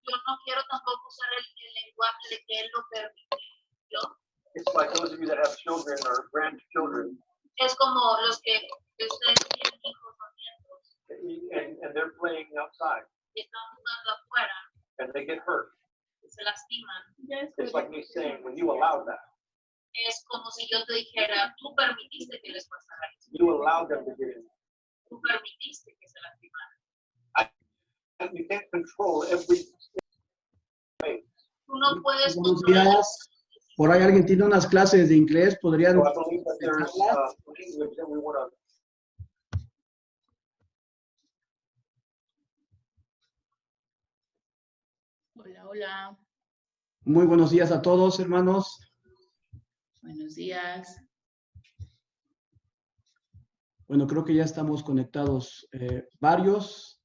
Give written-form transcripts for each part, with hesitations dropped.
Yo no quiero tampoco usar el lenguaje de que él lo permitió. It's like those of you that have children or grandchildren. Es como los que ustedes tienen hijos o nietos. And they're playing outside. Y están jugando afuera. And they get hurt. Y se lastiman. It's like me saying, when you allow that. Es como si yo te dijera, tú permitiste que les pasara eso. You allowed them to get in. Tú permitiste que se lastimaran. You can't control every. Tú no puedes Buenos controlar. días. Por ahí alguien tiene unas clases de inglés, podrían. So I believe that there's language that we want to. Hola, hola. Muy buenos días a todos, hermanos. Buenos días. Bueno, creo que ya estamos conectados varios.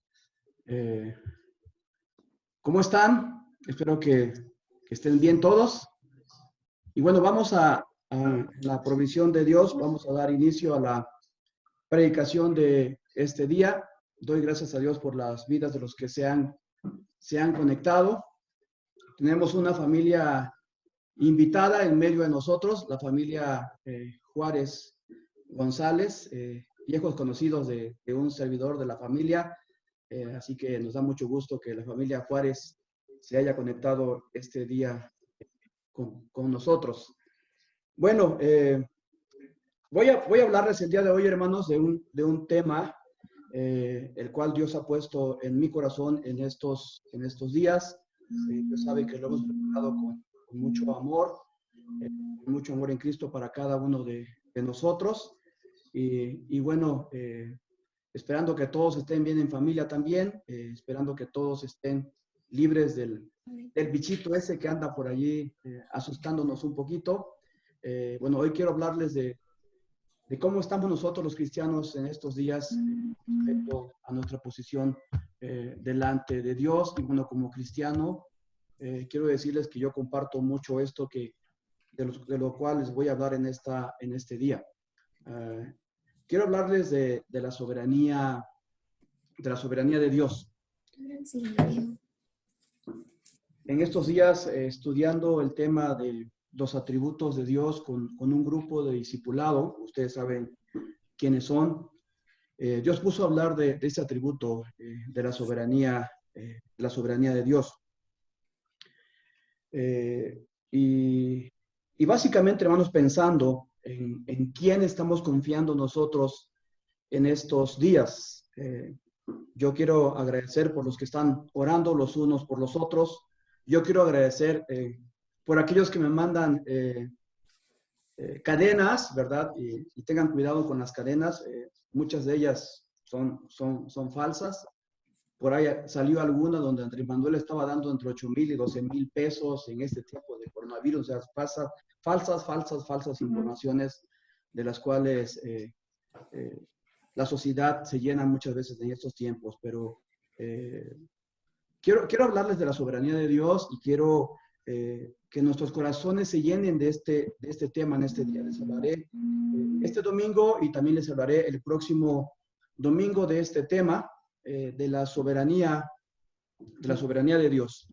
¿Cómo están? Espero que estén bien todos. Y bueno, vamos a la provisión de Dios. Vamos a dar inicio a la predicación de este día. Doy gracias a Dios por las vidas de los que se han conectado. Tenemos una familia invitada en medio de nosotros, la familia Juárez González, viejos conocidos de un servidor de la familia. Así que nos da mucho gusto que la familia Juárez se haya conectado este día con nosotros. Bueno, voy a hablarles el día de hoy, hermanos, de un tema el cual Dios ha puesto en mi corazón en estos días. Dios sabe que lo hemos preparado con mucho amor en Cristo para cada uno de nosotros. Y bueno, esperando que todos estén bien en familia también, esperando que todos estén libres del bichito ese que anda por allí asustándonos un poquito. Bueno, hoy quiero hablarles de cómo estamos nosotros los cristianos en estos días respecto a nuestra posición delante de Dios. Y bueno, como cristiano, quiero decirles que yo comparto mucho esto de lo cual les voy a hablar en este día. Quiero hablarles de la soberanía de Dios. En estos días, estudiando el tema de los atributos de Dios con un grupo de discipulado, ustedes saben quiénes son. Dios puso a hablar de ese atributo de la soberanía de Dios. Y básicamente, hermanos, pensando en quién estamos confiando nosotros en estos días. Yo quiero agradecer por los que están orando los unos por los otros. Yo quiero agradecer por aquellos que me mandan cadenas, ¿verdad? Y tengan cuidado con las cadenas. Muchas de ellas son falsas. Por ahí salió alguna donde Andrés Manuel estaba dando entre 8,000 y 12,000 pesos en este tiempo de coronavirus. O sea, falsas informaciones de las cuales la sociedad se llena muchas veces en estos tiempos. Pero quiero hablarles de la soberanía de Dios y quiero que nuestros corazones se llenen de este tema en este día. Les hablaré este domingo y también les hablaré el próximo domingo de este tema de la soberanía de Dios.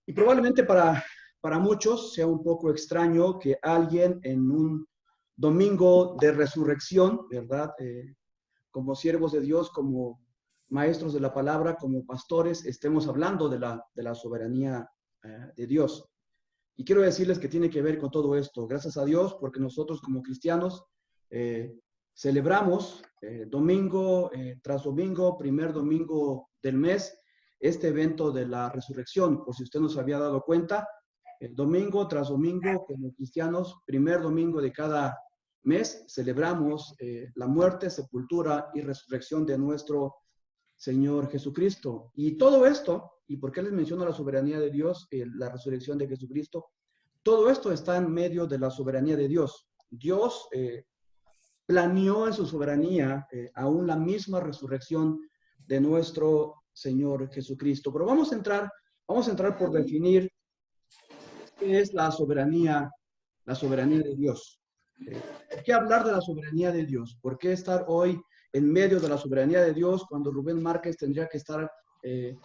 Y probablemente para muchos sea un poco extraño que alguien en un domingo de resurrección, ¿verdad? Como siervos de Dios, como maestros de la palabra, como pastores, estemos hablando de la soberanía de Dios. Y quiero decirles que tiene que ver con todo esto. Gracias a Dios, porque nosotros como cristianos celebramos domingo tras domingo, primer domingo del mes, este evento de la resurrección. Por si usted no se había dado cuenta, domingo tras domingo, como cristianos, primer domingo de cada mes, celebramos la muerte, sepultura y resurrección de nuestro Señor Jesucristo. Y todo esto, ¿y por qué les menciono la soberanía de Dios, la resurrección de Jesucristo? Todo esto está en medio de la soberanía de Dios. Dios planeó en su soberanía aún la misma resurrección de nuestro Señor Jesucristo. Pero vamos a entrar por definir qué es la soberanía de Dios. ¿Por qué hablar de la soberanía de Dios? ¿Por qué estar hoy en medio de la soberanía de Dios cuando Rubén Márquez tendría que estar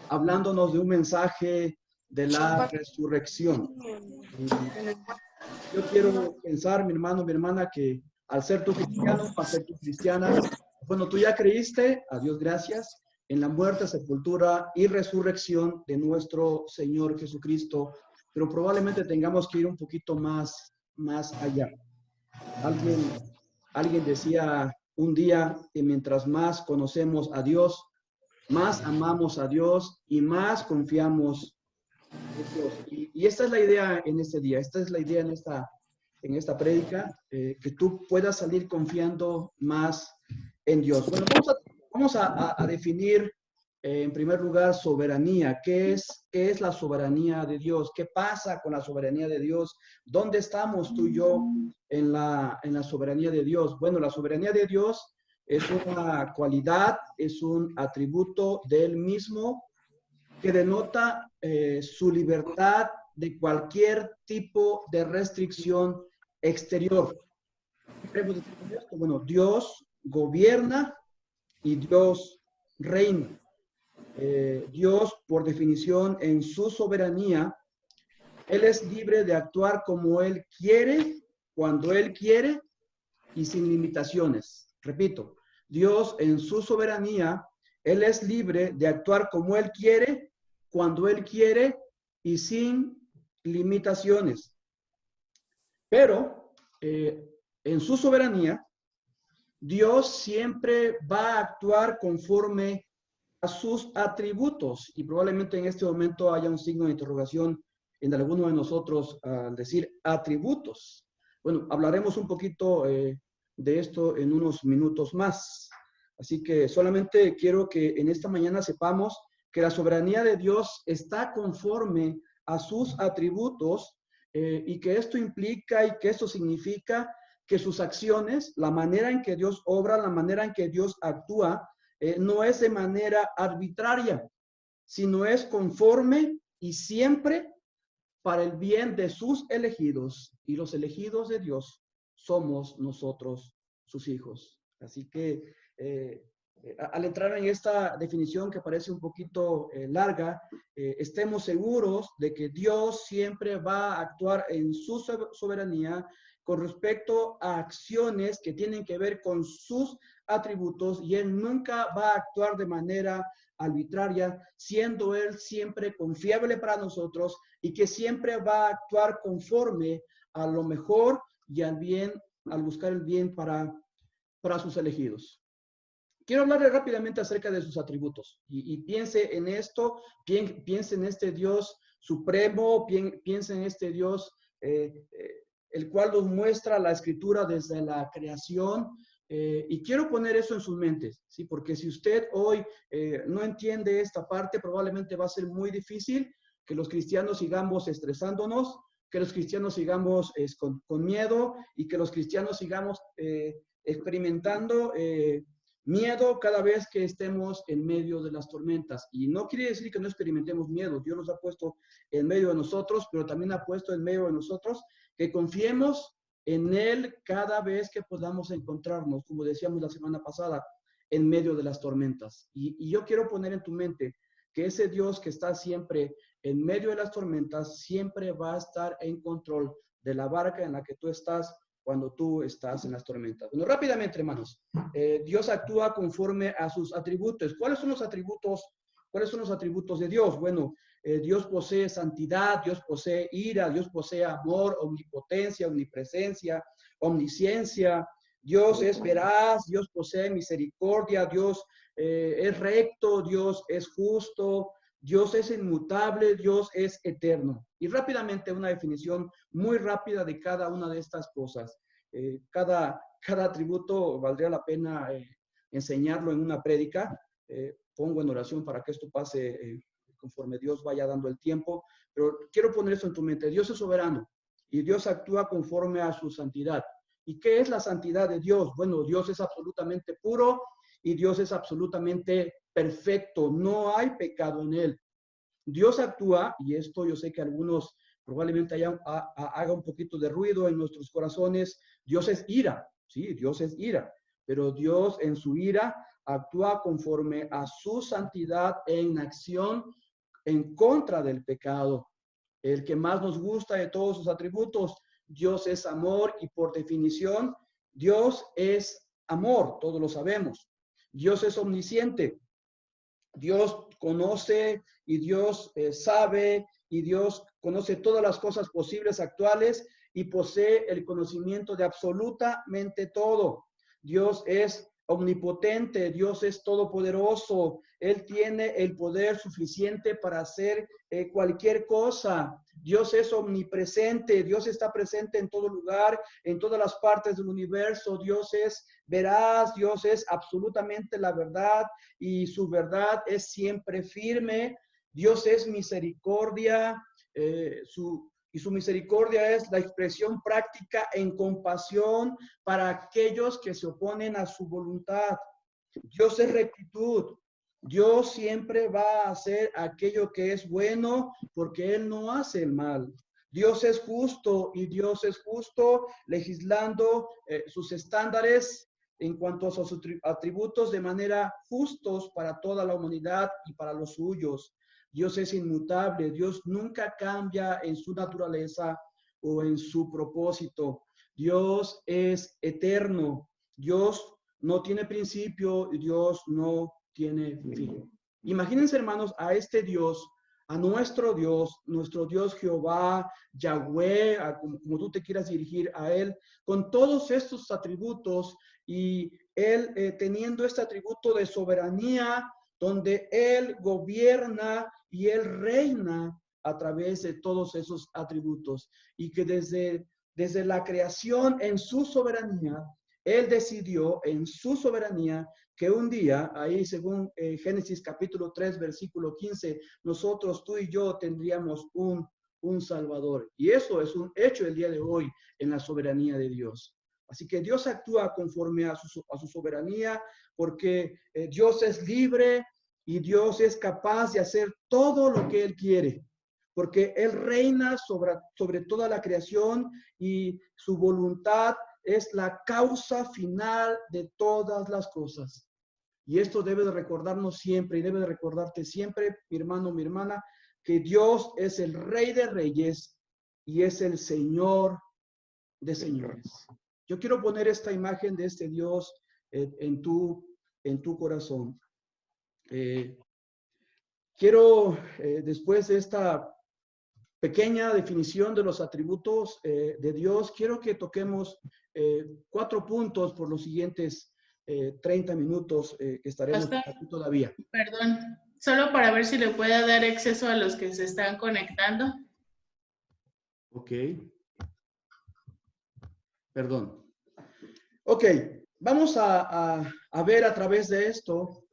hablándonos de un mensaje de la resurrección? Yo quiero pensar, mi hermano, mi hermana, que al ser tú cristiano, al ser tú cristiana, bueno, tú ya creíste, a Dios gracias, en la muerte, sepultura y resurrección de nuestro Señor Jesucristo, pero probablemente tengamos que ir un poquito más allá. Alguien decía un día que mientras más conocemos a Dios, más amamos a Dios y más confiamos en Dios. Y esta es la idea en este día, esta es la idea en esta prédica, que tú puedas salir confiando más en Dios. Bueno, vamos a definir en primer lugar soberanía. ¿Qué es la soberanía de Dios? ¿Qué pasa con la soberanía de Dios? ¿Dónde estamos tú y yo en la soberanía de Dios? Bueno, la soberanía de Dios es una cualidad, es un atributo de Él mismo que denota su libertad de cualquier tipo de restricción exterior. ¿Qué queremos decir con esto? Bueno, Dios gobierna y Dios reina. Dios, por definición, en su soberanía, Él es libre de actuar como Él quiere, cuando Él quiere y sin limitaciones. Repito, Dios en su soberanía, Él es libre de actuar como Él quiere, cuando Él quiere y sin limitaciones. Pero en su soberanía, Dios siempre va a actuar conforme a sus atributos. Y probablemente en este momento haya un signo de interrogación en alguno de nosotros al decir atributos. Bueno, hablaremos un poquito de esto en unos minutos más. Así que solamente quiero que en esta mañana sepamos que la soberanía de Dios está conforme a sus atributos y que esto implica y que esto significa que sus acciones, la manera en que Dios obra, la manera en que Dios actúa, no es de manera arbitraria, sino es conforme y siempre para el bien de sus elegidos. Y los elegidos de Dios somos nosotros, sus hijos. Así que al entrar en esta definición que parece un poquito larga, estemos seguros de que Dios siempre va a actuar en su soberanía con respecto a acciones que tienen que ver con sus atributos, y Él nunca va a actuar de manera arbitraria, siendo Él siempre confiable para nosotros y que siempre va a actuar conforme a lo mejor y al bien, al buscar el bien para sus elegidos. Quiero hablarle rápidamente acerca de sus atributos y piense en esto, piense en este Dios supremo, piense en este Dios el cual nos muestra la Escritura desde la creación, y quiero poner eso en sus mentes, ¿sí? Porque si usted hoy no entiende esta parte, probablemente va a ser muy difícil que los cristianos sigamos estresándonos, que los cristianos sigamos con miedo y que los cristianos sigamos experimentando miedo cada vez que estemos en medio de las tormentas. Y no quiere decir que no experimentemos miedo. Dios nos ha puesto en medio de nosotros, pero también ha puesto en medio de nosotros que confiemos en Él cada vez que podamos encontrarnos, como decíamos la semana pasada, en medio de las tormentas. Y yo quiero poner en tu mente que ese Dios que está siempre en medio de las tormentas, siempre va a estar en control de la barca en la que tú estás cuando tú estás en las tormentas. Bueno, rápidamente, hermanos, Dios actúa conforme a sus atributos. ¿Cuáles son los atributos de Dios? Bueno, Dios posee santidad, Dios posee ira, Dios posee amor, omnipotencia, omnipresencia, omnisciencia. Dios es veraz, Dios posee misericordia, Dios es recto, Dios es justo, Dios es inmutable, Dios es eterno. Y rápidamente una definición muy rápida de cada una de estas cosas. Cada atributo valdría la pena enseñarlo en una prédica. Pongo en oración para que esto pase conforme Dios vaya dando el tiempo, pero quiero poner eso en tu mente. Dios es soberano y Dios actúa conforme a su santidad. ¿Y qué es la santidad de Dios? Bueno, Dios es absolutamente puro y Dios es absolutamente perfecto. No hay pecado en él. Dios actúa, y esto yo sé que algunos probablemente haga un poquito de ruido en nuestros corazones. Dios es ira, sí, Dios es ira, pero Dios en su ira actúa conforme a su santidad en acción en contra del pecado. El que más nos gusta de todos sus atributos, Dios es amor y por definición, Dios es amor, todos lo sabemos. Dios es omnisciente. Dios conoce y Dios sabe y Dios conoce todas las cosas posibles, actuales y posee el conocimiento de absolutamente todo. Dios es omnipotente, Dios es todopoderoso, Él tiene el poder suficiente para hacer cualquier cosa. Dios es omnipresente, Dios está presente en todo lugar, en todas las partes del universo. Dios es veraz, Dios es absolutamente la verdad y su verdad es siempre firme. Dios es misericordia, su misericordia es la expresión práctica en compasión para aquellos que se oponen a su voluntad. Dios es rectitud. Dios siempre va a hacer aquello que es bueno porque Él no hace el mal. Dios es justo y Dios es justo legislando sus estándares en cuanto a sus atributos de manera justos para toda la humanidad y para los suyos. Dios es inmutable, Dios nunca cambia en su naturaleza o en su propósito. Dios es eterno, Dios no tiene principio y Dios no tiene fin. Imagínense, hermanos, a este Dios, a nuestro Dios Jehová, Yahweh, como tú te quieras dirigir a Él, con todos estos atributos y Él teniendo este atributo de soberanía, donde Él gobierna y Él reina a través de todos esos atributos. Y que desde la creación en su soberanía, Él decidió en su soberanía que un día, ahí según Génesis capítulo 3, versículo 15, nosotros, tú y yo, tendríamos un Salvador. Y eso es un hecho el día de hoy en la soberanía de Dios. Así que Dios actúa conforme a su soberanía, porque Dios es libre y Dios es capaz de hacer todo lo que Él quiere, porque Él reina sobre toda la creación y su voluntad es la causa final de todas las cosas. Y esto debe de recordarnos siempre y debe de recordarte siempre, mi hermano, mi hermana, que Dios es el Rey de Reyes y es el Señor de señores. Yo quiero poner esta imagen de este Dios en tu corazón. Quiero, después de esta pequeña definición de los atributos de Dios, quiero que toquemos 4 puntos por los siguientes 30 minutos que estaremos aquí todavía. Perdón, solo para ver si le puede dar acceso a los que se están conectando. Ok. Perdón. Ok, vamos a ver a través de esto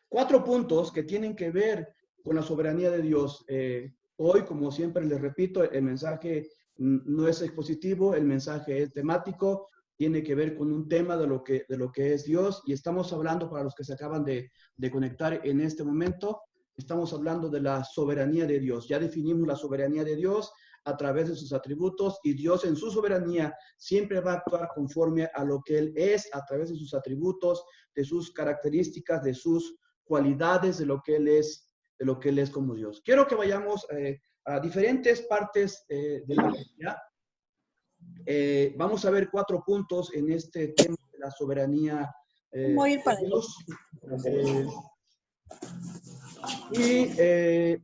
4 puntos que tienen que ver con la soberanía de Dios. Hoy, como siempre les repito, el mensaje no es expositivo, el mensaje es temático, tiene que ver con un tema de lo que es Dios, y estamos hablando, para los que se acaban de conectar en este momento, estamos hablando de la soberanía de Dios. Ya definimos la soberanía de Dios a través de sus atributos, y Dios en su soberanía siempre va a actuar conforme a lo que Él es, a través de sus atributos, de sus características, de sus cualidades, de lo que Él es como Dios. Quiero que vayamos a diferentes partes de la Biblia. Vamos a ver 4 puntos en este tema de la soberanía de Dios. Y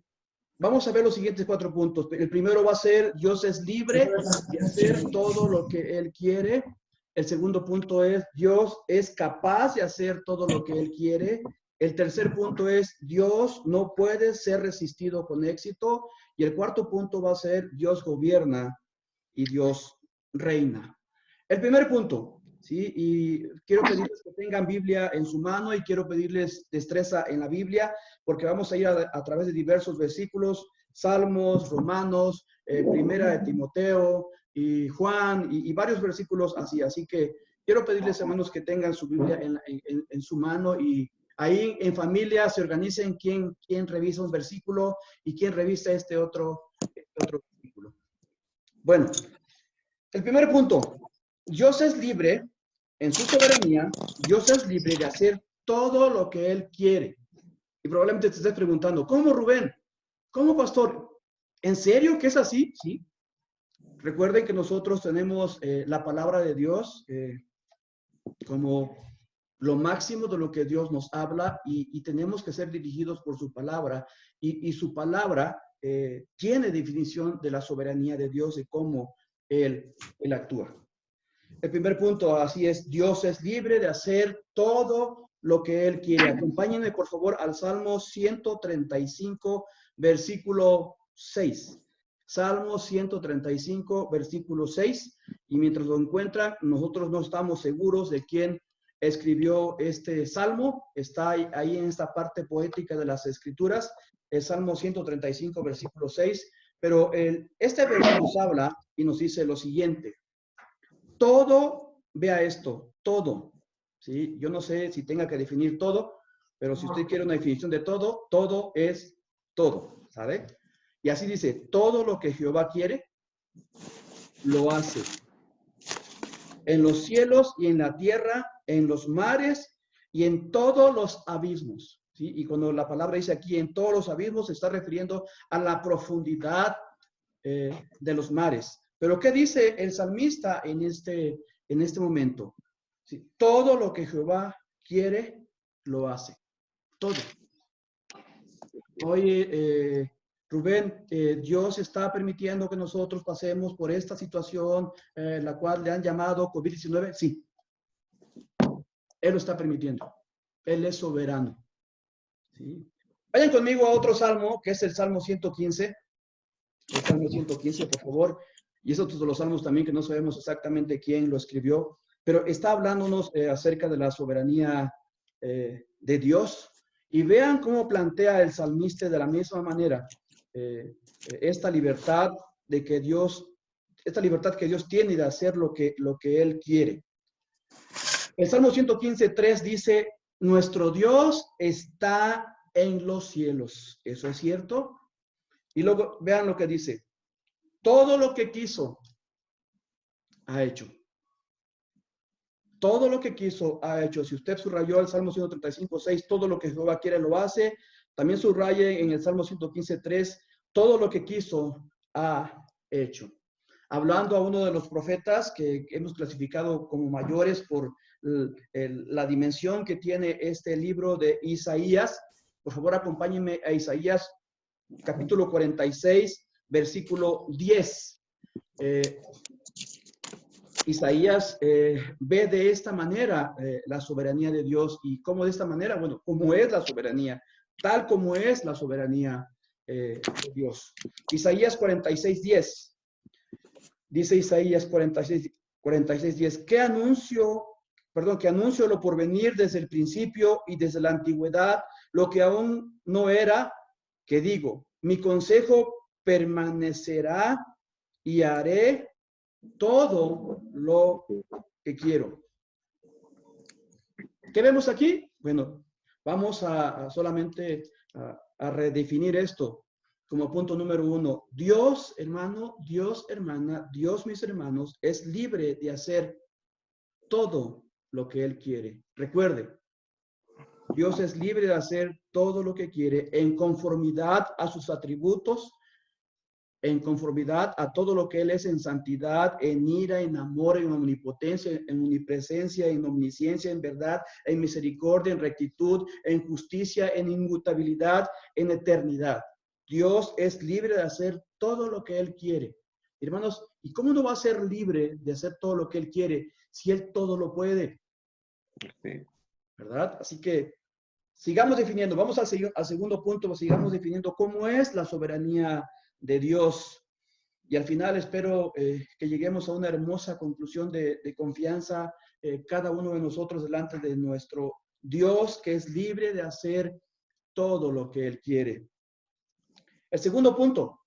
vamos a ver los siguientes 4 puntos. El primero va a ser, Dios es libre de hacer todo lo que Él quiere. El segundo punto es, Dios es capaz de hacer todo lo que Él quiere. El tercer punto es, Dios no puede ser resistido con éxito. Y el cuarto punto va a ser, Dios gobierna y Dios reina. El primer punto, ¿sí? Y quiero pedirles que tengan Biblia en su mano y quiero pedirles destreza en la Biblia, porque vamos a ir a través de diversos versículos, Salmos, Romanos, Primera de Timoteo y Juan y varios versículos así. Así que quiero pedirles, hermanos, que tengan su Biblia en su mano y ahí en familia se organicen quién revisa un versículo y quién revisa este otro versículo. Bueno, el primer punto, Dios es libre en su soberanía, Dios es libre de hacer todo lo que Él quiere. Y probablemente te estés preguntando, ¿cómo, Rubén? ¿Cómo, pastor? ¿En serio que es así? Sí. Recuerden que nosotros tenemos la palabra de Dios como lo máximo de lo que Dios nos habla y tenemos que ser dirigidos por su palabra. Y su palabra tiene definición de la soberanía de Dios, de cómo Él actúa. El primer punto, así es, Dios es libre de hacer todo lo que Él quiere. Acompáñenme, por favor, al Salmo 135, versículo 6. Salmo 135, versículo 6. Y mientras lo encuentran, nosotros no estamos seguros de quién escribió este salmo. Está ahí en esta parte poética de las Escrituras, el Salmo 135, versículo 6. Pero este versículo nos habla y nos dice lo siguiente. Todo, vea esto, todo, ¿sí? Yo no sé si tenga que definir todo, pero si usted quiere una definición de todo, todo es todo, ¿sabe? Y así dice, todo lo que Jehová quiere, lo hace. En los cielos y en la tierra, en los mares y en todos los abismos, ¿sí? Y cuando la palabra dice aquí en todos los abismos, se está refiriendo a la profundidad de los mares. Pero ¿qué dice el salmista en este momento? ¿Sí? Todo lo que Jehová quiere, lo hace. Todo. Oye, Rubén, Dios está permitiendo que nosotros pasemos por esta situación, la cual le han llamado COVID-19. Sí. Él lo está permitiendo. Él es soberano. ¿Sí? Vayan conmigo a otro salmo, que es el Salmo 115. El Salmo 115, por favor. Y es otro de los salmos también que no sabemos exactamente quién lo escribió, pero está hablándonos acerca de la soberanía de Dios. Y vean cómo plantea el salmista de la misma manera esta libertad de que Dios, esta libertad que Dios tiene de hacer lo que Él quiere. El Salmo 115, 3 dice, nuestro Dios está en los cielos. ¿Eso es cierto? Y luego vean lo que dice. Todo lo que quiso, ha hecho. Todo lo que quiso, ha hecho. Si usted subrayó el Salmo 135, 6, todo lo que Jehová quiere, lo hace. También subraye en el Salmo 115, 3, todo lo que quiso, ha hecho. Hablando a uno de los profetas que hemos clasificado como mayores por la dimensión que tiene este libro de Isaías. Por favor, acompáñenme a Isaías, capítulo 46, versículo 10. Isaías ve de esta manera la soberanía de Dios. ¿Y cómo de esta manera? Bueno, ¿cómo es la soberanía? Tal como es la soberanía de Dios. Isaías 46, 10. Dice Isaías 46, 10. ¿Qué anuncio lo por venir desde el principio y desde la antigüedad, lo que aún no era, que digo, mi consejo permanecerá y haré todo lo que quiero. ¿Qué vemos aquí? Bueno, vamos a solamente a redefinir esto como punto número 1. Dios, hermano, Dios, hermana, Dios, mis hermanos, es libre de hacer todo lo que Él quiere. Recuerde, Dios es libre de hacer todo lo que quiere en conformidad a sus atributos, en conformidad a todo lo que Él es en santidad, en ira, en amor, en omnipotencia, en omnipresencia, en omnisciencia, en verdad, en misericordia, en rectitud, en justicia, en inmutabilidad, en eternidad. Dios es libre de hacer todo lo que Él quiere. Hermanos, ¿y cómo no va a ser libre de hacer todo lo que Él quiere si Él todo lo puede? Sí. ¿Verdad? Así que sigamos definiendo, vamos al segundo punto, sigamos definiendo cómo es la soberanía de Dios. Y al final espero que lleguemos a una hermosa conclusión de confianza, cada uno de nosotros delante de nuestro Dios, que es libre de hacer todo lo que Él quiere. El segundo punto,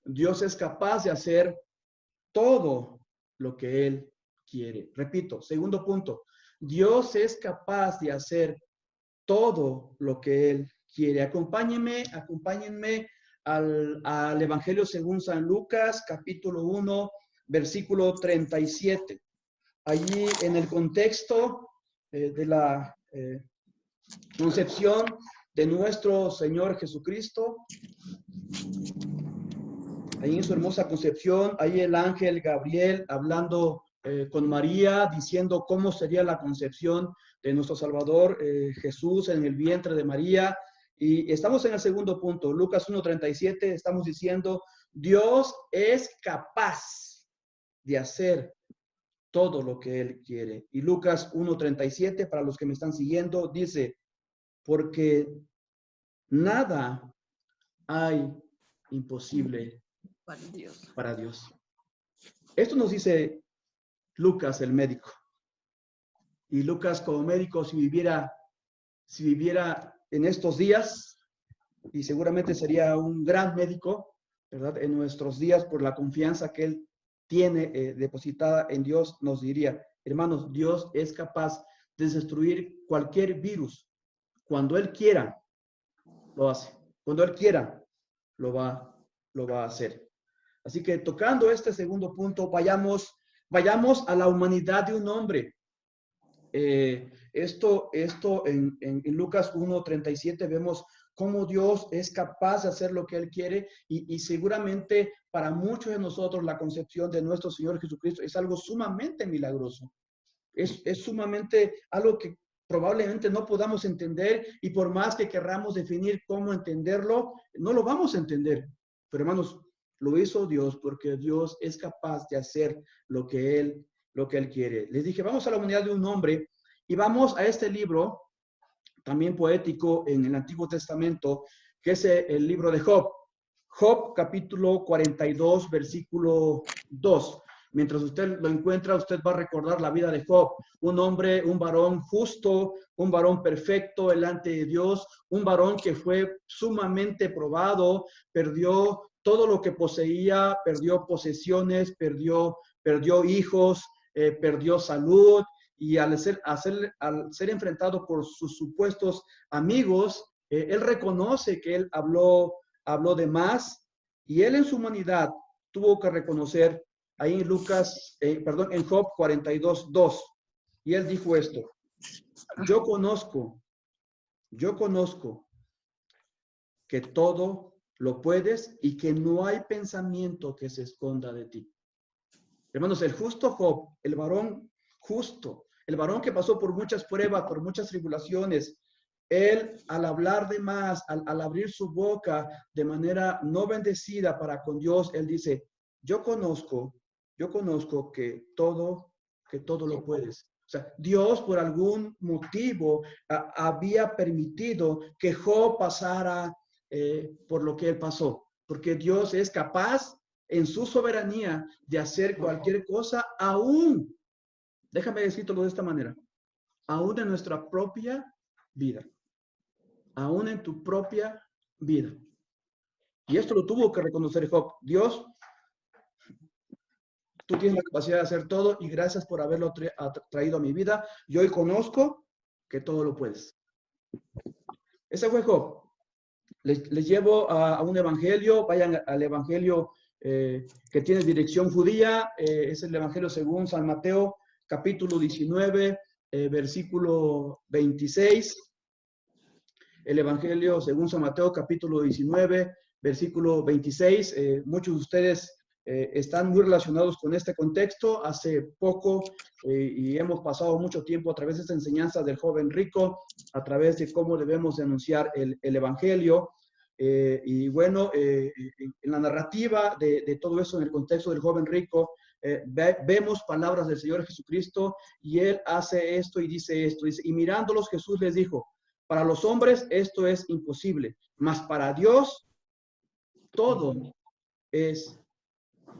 Dios es capaz de hacer todo lo que Él quiere. Repito, segundo punto, Dios es capaz de hacer todo lo que Él quiere. Acompáñenme al Evangelio según San Lucas, capítulo 1, versículo 37. Allí en el contexto de la concepción de nuestro Señor Jesucristo, ahí en su hermosa concepción, ahí el ángel Gabriel hablando con María, diciendo cómo sería la concepción de nuestro Salvador Jesús en el vientre de María. Y estamos en el segundo punto, Lucas 1:37, estamos diciendo, Dios es capaz de hacer todo lo que Él quiere. Y Lucas 1:37, para los que me están siguiendo, dice, porque nada hay imposible para Dios. Esto nos dice Lucas, el médico. Y Lucas como médico, si viviera en estos días, y seguramente sería un gran médico, ¿verdad? En nuestros días, por la confianza que él tiene depositada en Dios, nos diría, hermanos, Dios es capaz de destruir cualquier virus. Cuando Él quiera, lo hace. Cuando Él quiera, lo va a hacer. Así que tocando este segundo punto, vayamos a la humanidad de un hombre. Esto en Lucas 1:37 vemos cómo Dios es capaz de hacer lo que Él quiere y seguramente para muchos de nosotros la concepción de nuestro Señor Jesucristo es algo sumamente milagroso. Es sumamente algo que probablemente no podamos entender y por más que querramos definir cómo entenderlo, no lo vamos a entender. Pero hermanos, lo hizo Dios porque Dios es capaz de hacer lo que Él quiere. Les dije, vamos a la humanidad de un hombre y vamos a este libro, también poético en el Antiguo Testamento, que es el libro de Job. Job, capítulo 42, versículo 2. Mientras usted lo encuentra, usted va a recordar la vida de Job. Un hombre, un varón justo, un varón perfecto delante de Dios, un varón que fue sumamente probado, perdió todo lo que poseía, perdió posesiones, perdió hijos, perdió salud, y al ser enfrentado por sus supuestos amigos, él reconoce que él habló de más, y él en su humanidad tuvo que reconocer ahí en en Job 42:2, y él dijo esto: yo conozco que todo lo puedes y que no hay pensamiento que se esconda de ti. Hermanos, el justo Job, el varón justo, el varón que pasó por muchas pruebas, por muchas tribulaciones, él al hablar de más, al abrir su boca de manera no bendecida para con Dios, él dice, yo conozco que todo lo puedes. O sea, Dios por algún motivo había permitido que Job pasara por lo que él pasó, porque Dios es capaz en su soberanía de hacer cualquier cosa, aún, déjame decirlo de esta manera, aún en nuestra propia vida, aún en tu propia vida. Y esto lo tuvo que reconocer Job. Dios, tú tienes la capacidad de hacer todo y gracias por haberlo traído a mi vida. Yo hoy conozco que todo lo puedes. Ese fue Job. Les llevo a un evangelio, vayan al evangelio que tiene dirección judía, es el evangelio según San Mateo, capítulo 19, versículo 26. El evangelio según San Mateo, capítulo 19, versículo 26. Muchos de ustedes están muy relacionados con este contexto. Hace poco y hemos pasado mucho tiempo a través de esta enseñanza del joven rico, a través de cómo debemos de anunciar el evangelio. Y bueno, en la narrativa de todo eso, en el contexto del joven rico, vemos palabras del Señor Jesucristo, y Él hace esto y dice esto. Dice, y mirándolos Jesús les dijo, para los hombres esto es imposible, mas para Dios todo es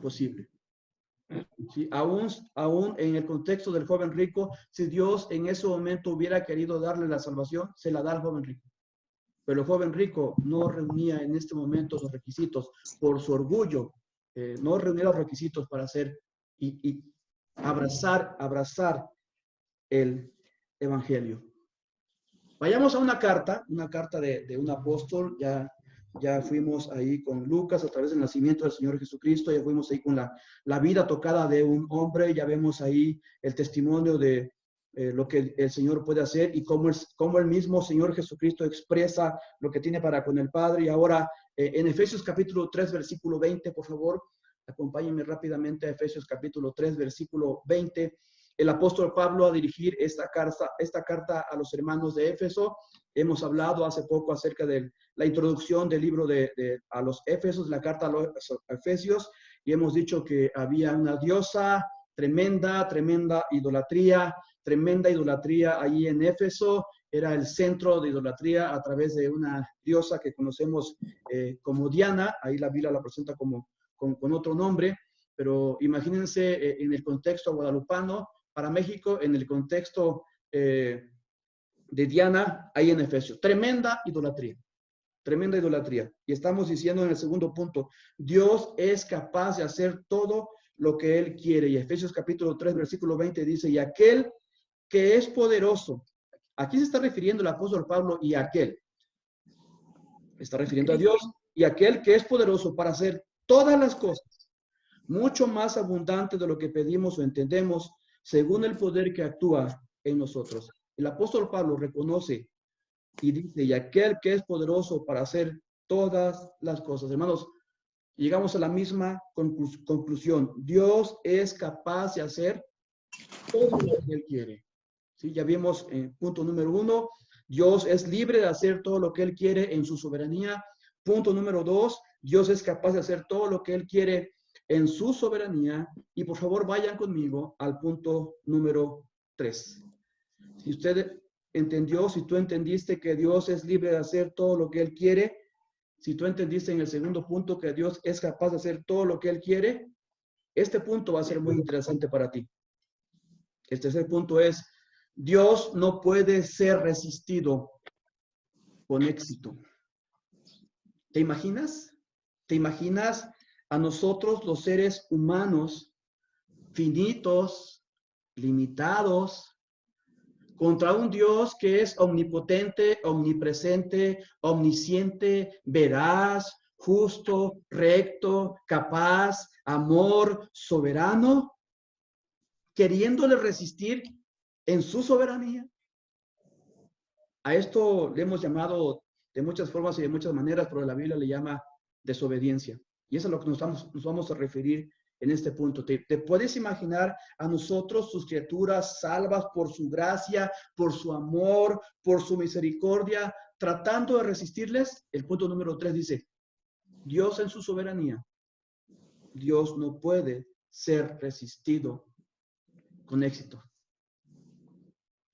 posible. Sí, aún en el contexto del joven rico, si Dios en ese momento hubiera querido darle la salvación, se la da al joven rico. Pero el joven rico no reunía en este momento los requisitos por su orgullo, no reunía los requisitos para hacer y abrazar el evangelio. Vayamos a una carta de un apóstol. Ya fuimos ahí con Lucas a través del nacimiento del Señor Jesucristo, ya fuimos ahí con la vida tocada de un hombre, ya vemos ahí el testimonio de lo que el Señor puede hacer y cómo el mismo Señor Jesucristo expresa lo que tiene para con el Padre. Y ahora en Efesios capítulo 3, versículo 20, por favor, acompáñenme rápidamente a Efesios capítulo 3, versículo 20. El apóstol Pablo a dirigir esta carta a los hermanos de Éfeso. Hemos hablado hace poco acerca de la introducción del libro a los Éfesos, la carta a los Efesios, y hemos dicho que había una diosa, tremenda idolatría ahí en Éfeso. Era el centro de idolatría a través de una diosa que conocemos como Diana. Ahí la Biblia la presenta con otro nombre, pero imagínense en el contexto guadalupano, para México, en el contexto de Diana, ahí en Efesios. Tremenda idolatría. Y estamos diciendo en el segundo punto, Dios es capaz de hacer todo lo que Él quiere. Y Efesios capítulo 3, versículo 20 dice, y aquel que es poderoso. Aquí se está refiriendo el apóstol Pablo y aquel. Está refiriendo a Dios y aquel que es poderoso para hacer todas las cosas, mucho más abundante de lo que pedimos o entendemos, según el poder que actúa en nosotros. El apóstol Pablo reconoce y dice, y aquel que es poderoso para hacer todas las cosas. Hermanos, llegamos a la misma conclusión. Dios es capaz de hacer todo lo que Él quiere. ¿Sí? Ya vimos punto número 1, Dios es libre de hacer todo lo que Él quiere en su soberanía. Punto número 2, Dios es capaz de hacer todo lo que Él quiere en su soberanía. Y por favor vayan conmigo al punto número 3. Si usted entendió, si tú entendiste que Dios es libre de hacer todo lo que Él quiere, si tú entendiste en el segundo punto que Dios es capaz de hacer todo lo que Él quiere, este punto va a ser muy interesante para ti. El tercer punto es, Dios no puede ser resistido con éxito. ¿Te imaginas? ¿Te imaginas a nosotros los seres humanos finitos, limitados, contra un Dios que es omnipotente, omnipresente, omnisciente, veraz, justo, recto, capaz, amor, soberano, queriéndole resistir en su soberanía? A esto le hemos llamado de muchas formas y de muchas maneras, pero la Biblia le llama desobediencia. Y eso es a lo que nos vamos a referir en este punto. ¿Te puedes imaginar a nosotros, sus criaturas, salvas por su gracia, por su amor, por su misericordia, tratando de resistirles? El punto número 3 dice, Dios en su soberanía, Dios no puede ser resistido con éxito.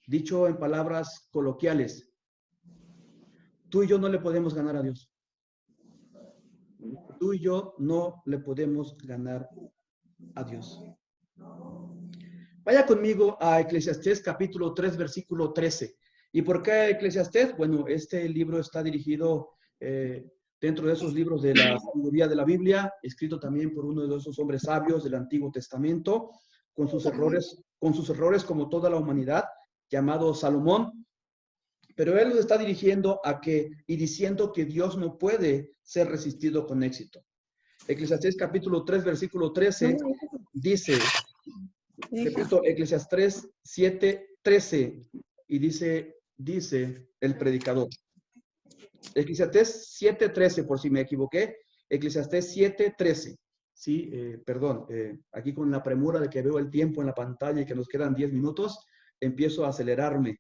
Dicho en palabras coloquiales, tú y yo no le podemos ganar a Dios. Tú y yo no le podemos ganar a Dios. Vaya conmigo a Eclesiastés capítulo 3, versículo 13. ¿Y por qué Eclesiastés? Bueno, este libro está dirigido dentro de esos libros de la sabiduría de la Biblia, escrito también por uno de esos hombres sabios del Antiguo Testamento, con sus errores como toda la humanidad, llamado Salomón. Pero él nos está dirigiendo y diciendo que Dios no puede ser resistido con éxito. Eclesiastés capítulo 3, versículo 13, dice, repito, Eclesiastés 7, 13, y dice el predicador, Eclesiastés 7:13, por si me equivoqué. Eclesiastés 7:13. Sí, perdón, aquí con la premura de que veo el tiempo en la pantalla y que nos quedan 10 minutos, empiezo a acelerarme.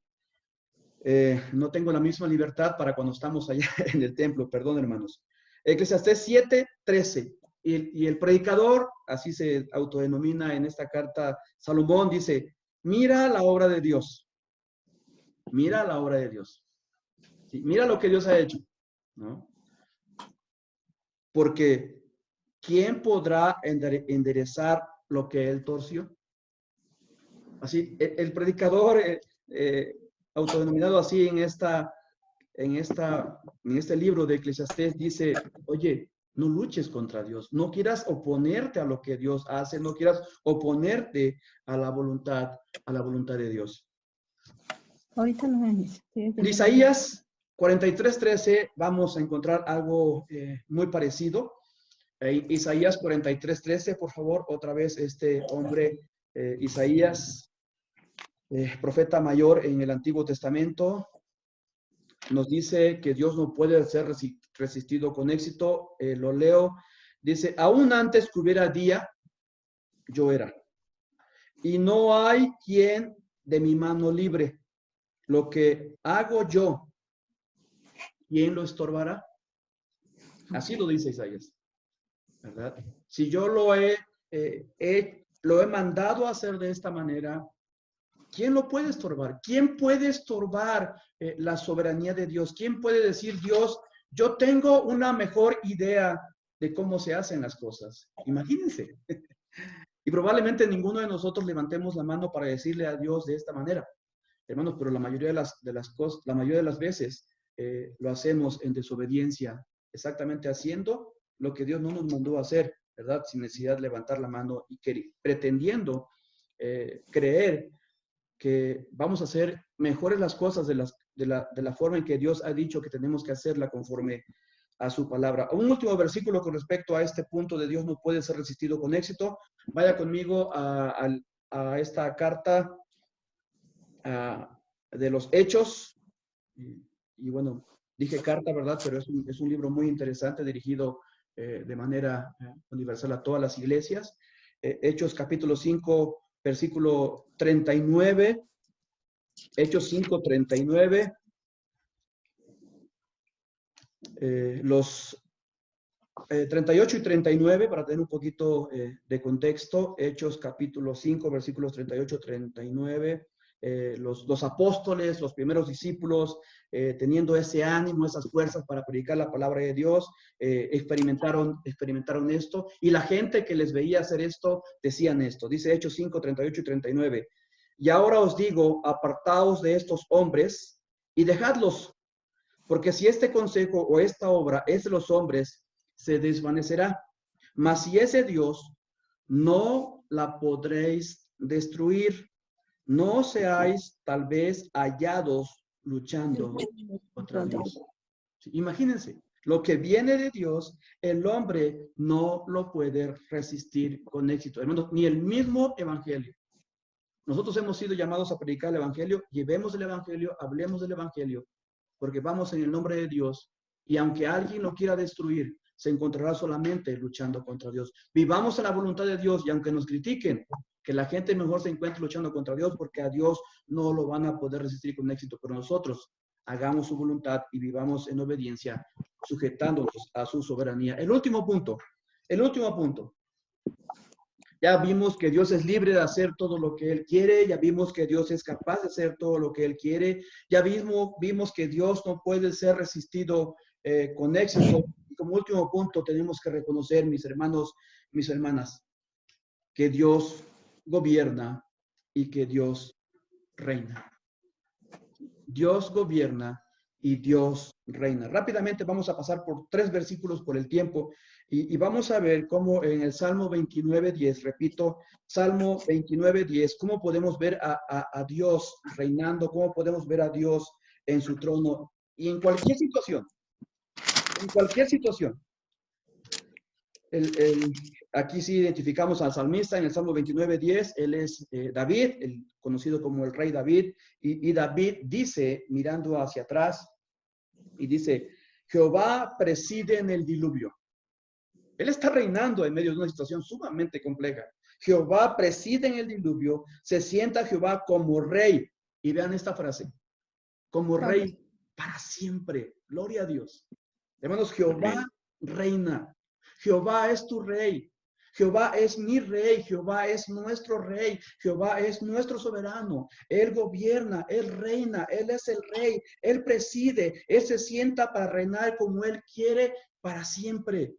No tengo la misma libertad para cuando estamos allá en el templo, perdón, hermanos. Eclesiastés 7:13. Y el predicador, así se autodenomina en esta carta, Salomón dice, mira la obra de Dios. Mira la obra de Dios. Sí, mira lo que Dios ha hecho, ¿no? Porque ¿quién podrá enderezar lo que él torció? Así, el predicador autodenominado así en este libro de Eclesiastés dice, oye, no luches contra Dios, no quieras oponerte a lo que Dios hace, no quieras oponerte a la voluntad de Dios. Ahorita no es. En Isaías 43:13 vamos a encontrar algo muy parecido. Isaías 43:13, por favor, otra vez este hombre, Isaías, profeta mayor en el Antiguo Testamento, nos dice que Dios no puede ser resistido con éxito. Lo leo, dice, aún antes que hubiera día, yo era. Y no hay quien de mi mano libre. Lo que hago yo, ¿quién lo estorbará? Así lo dice Isaías, ¿verdad? Si yo lo he mandado a hacer de esta manera, ¿quién lo puede estorbar? ¿Quién puede estorbar la soberanía de Dios? ¿Quién puede decir, Dios, yo tengo una mejor idea de cómo se hacen las cosas? Imagínense. Y probablemente ninguno de nosotros levantemos la mano para decirle a Dios de esta manera. Hermanos, pero la mayoría de las veces lo hacemos en desobediencia, exactamente haciendo lo que Dios no nos mandó a hacer, ¿verdad? Sin necesidad de levantar la mano y pretendiendo creer que vamos a hacer mejores las cosas de la forma en que Dios ha dicho que tenemos que hacerla conforme a su palabra. Un último versículo con respecto a este punto de Dios no puede ser resistido con éxito. Vaya conmigo a esta carta de los Hechos. Y bueno, dije carta, ¿verdad? Pero es un libro muy interesante dirigido de manera universal a todas las iglesias. Hechos capítulo 5, versículo 39. Hechos 5:39. Los 38 y 39, para tener un poquito de contexto. Hechos capítulo 5, versículos 38-39. Los apóstoles, los primeros discípulos, teniendo ese ánimo, esas fuerzas para predicar la palabra de Dios, experimentaron esto, y la gente que les veía hacer esto, decían esto. Dice Hechos 5, 38 y 39. Y ahora os digo, apartaos de estos hombres y dejadlos, porque si este consejo o esta obra es de los hombres, se desvanecerá. Mas si es de Dios, no la podréis destruir. No seáis tal vez hallados luchando contra Dios. Sí, imagínense, lo que viene de Dios, el hombre no lo puede resistir con éxito. Hermanos, ni el mismo evangelio. Nosotros hemos sido llamados a predicar el evangelio, llevemos el evangelio, hablemos del evangelio, porque vamos en el nombre de Dios, y aunque alguien lo quiera destruir, se encontrará solamente luchando contra Dios. Vivamos en la voluntad de Dios, y aunque nos critiquen, que la gente mejor se encuentre luchando contra Dios, porque a Dios no lo van a poder resistir con éxito, pero nosotros hagamos su voluntad y vivamos en obediencia, sujetándonos a su soberanía. El último punto. Ya vimos que Dios es libre de hacer todo lo que Él quiere, ya vimos que Dios es capaz de hacer todo lo que Él quiere, ya vimos que Dios no puede ser resistido con éxito. Y como último punto tenemos que reconocer, mis hermanos, mis hermanas, que Dios gobierna y que Dios reina. Dios gobierna y Dios reina. Rápidamente vamos a pasar por 3 versículos por el tiempo y vamos a ver cómo en el Salmo 29:10, repito, Salmo 29:10, cómo podemos ver a Dios reinando, cómo podemos ver a Dios en su trono y en cualquier situación. Aquí sí identificamos al salmista en el Salmo 29:10, él es David, conocido como el rey David, y David dice, mirando hacia atrás, y dice, Jehová preside en el diluvio. Él está reinando en medio de una situación sumamente compleja. Jehová preside en el diluvio, se sienta Jehová como rey. Y vean esta frase, como rey para siempre. Gloria a Dios. Hermanos, Jehová reina. Jehová es tu rey. Jehová es mi rey. Jehová es nuestro rey. Jehová es nuestro soberano. Él gobierna, Él reina, Él es el rey. Él preside, Él se sienta para reinar como Él quiere para siempre.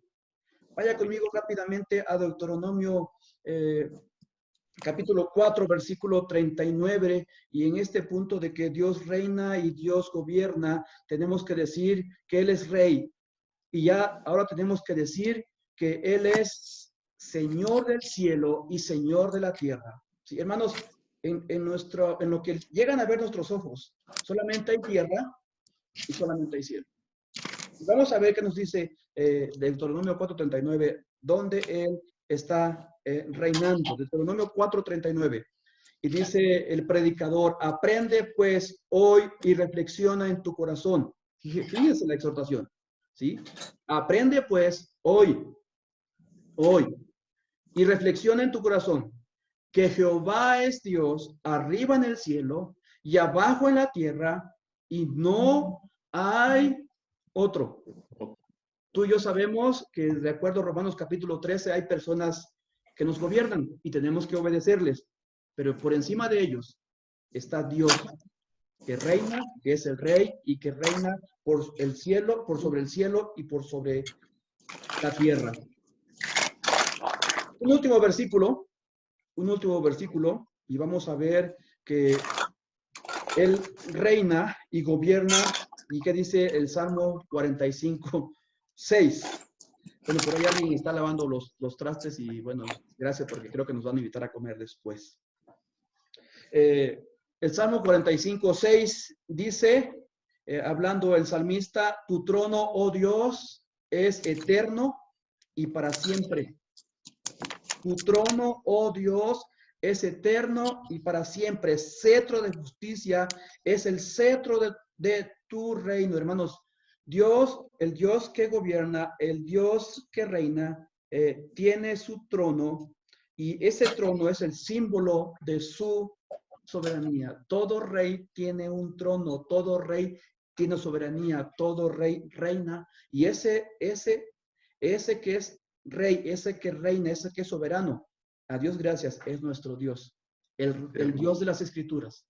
Vaya conmigo rápidamente a Deuteronomio capítulo 4, versículo 39, y en este punto de que Dios reina y Dios gobierna, tenemos que decir que Él es rey. Y ya ahora tenemos que decir que Él es Señor del cielo y Señor de la tierra. Sí, hermanos, en lo que llegan a ver nuestros ojos, solamente hay tierra y solamente hay cielo. Y vamos a ver qué nos dice Deuteronomio 4:39, donde Él está reinando. Deuteronomio 4:39. Y dice el predicador, aprende pues hoy y reflexiona en tu corazón. Fíjense la exhortación, ¿sí? Aprende pues hoy, y reflexiona en tu corazón, que Jehová es Dios arriba en el cielo y abajo en la tierra, y no hay otro. Tú y yo sabemos que de acuerdo a Romanos capítulo 13 hay personas que nos gobiernan y tenemos que obedecerles, pero por encima de ellos está Dios, que reina, que es el rey y que reina por el cielo, por sobre el cielo y por sobre la tierra. Un último versículo, y vamos a ver que Él reina y gobierna. ¿Y qué dice el Salmo 45:6? Bueno, por ahí alguien está lavando los trastes y bueno, gracias porque creo que nos van a invitar a comer después. El Salmo 45:6 dice, hablando el salmista, tu trono, oh Dios, es eterno y para siempre. Tu trono, oh Dios, es eterno y para siempre. Cetro de justicia es el cetro de tu reino, hermanos. Dios, el Dios que gobierna, el Dios que reina, tiene su trono y ese trono es el símbolo de su soberanía. Todo rey tiene un trono, todo rey tiene soberanía, todo rey reina y ese que es rey, ese que reina, ese que es soberano, a Dios gracias, es nuestro Dios, el Dios de las Escrituras,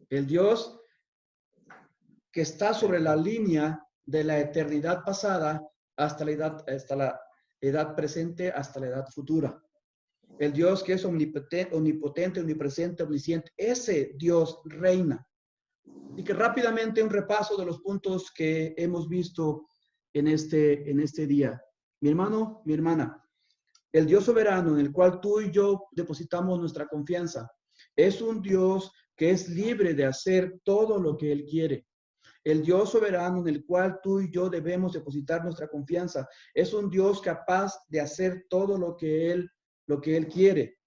el Dios que está sobre la línea de la eternidad pasada hasta la edad presente, hasta la edad futura. El Dios que es omnipotente, omnipresente, omnisciente, ese Dios reina. Y que rápidamente un repaso de los puntos que hemos visto en este día. Mi hermano, mi hermana, el Dios soberano en el cual tú y yo depositamos nuestra confianza, es un Dios que es libre de hacer todo lo que Él quiere. El Dios soberano en el cual tú y yo debemos depositar nuestra confianza, es un Dios capaz de hacer todo lo que Él quiere.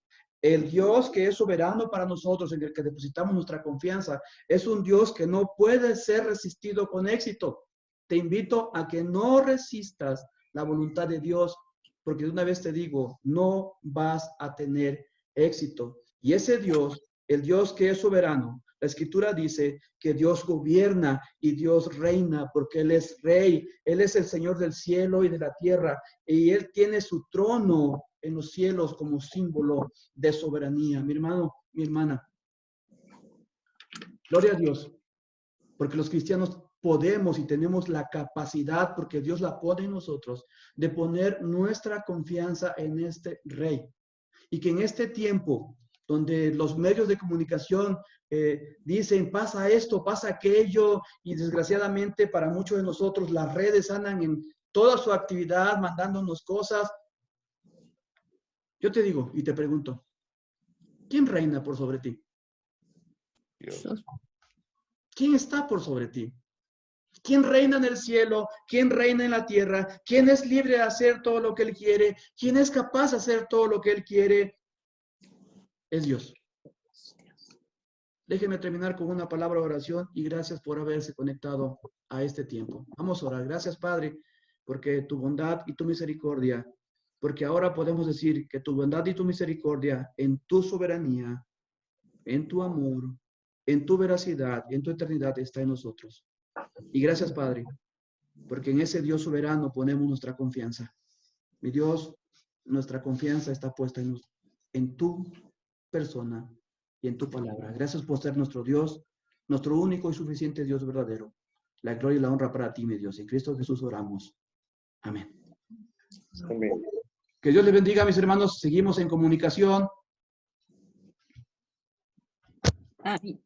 El Dios que es soberano para nosotros, en el que depositamos nuestra confianza, es un Dios que no puede ser resistido con éxito. Te invito a que no resistas la voluntad de Dios, porque de una vez te digo, no vas a tener éxito. Y ese Dios, el Dios que es soberano, la Escritura dice que Dios gobierna y Dios reina porque Él es rey. Él es el Señor del cielo y de la tierra y Él tiene su trono en los cielos como símbolo de soberanía. Mi hermano, mi hermana, gloria a Dios, porque los cristianos podemos y tenemos la capacidad, porque Dios la pone en nosotros, de poner nuestra confianza en este Rey. Y que en este tiempo, donde los medios de comunicación dicen, pasa esto, pasa aquello, y desgraciadamente para muchos de nosotros las redes andan en toda su actividad, mandándonos cosas. Yo te digo y te pregunto, ¿quién reina por sobre ti? Dios. ¿Quién está por sobre ti? ¿Quién reina en el cielo? ¿Quién reina en la tierra? ¿Quién es libre de hacer todo lo que Él quiere? ¿Quién es capaz de hacer todo lo que Él quiere? Es Dios. Déjeme terminar con una palabra de oración y gracias por haberse conectado a este tiempo. Vamos a orar. Gracias, Padre, porque tu bondad y tu misericordia, porque ahora podemos decir que tu bondad y tu misericordia en tu soberanía, en tu amor, en tu veracidad, en tu eternidad está en nosotros. Y gracias, Padre, porque en ese Dios soberano ponemos nuestra confianza. Mi Dios, nuestra confianza está puesta en tu persona y en tu palabra. Gracias por ser nuestro Dios, nuestro único y suficiente Dios verdadero. La gloria y la honra para ti, mi Dios. En Cristo Jesús oramos. Amén. Amén. Que Dios les bendiga, mis hermanos. Seguimos en comunicación. Amén.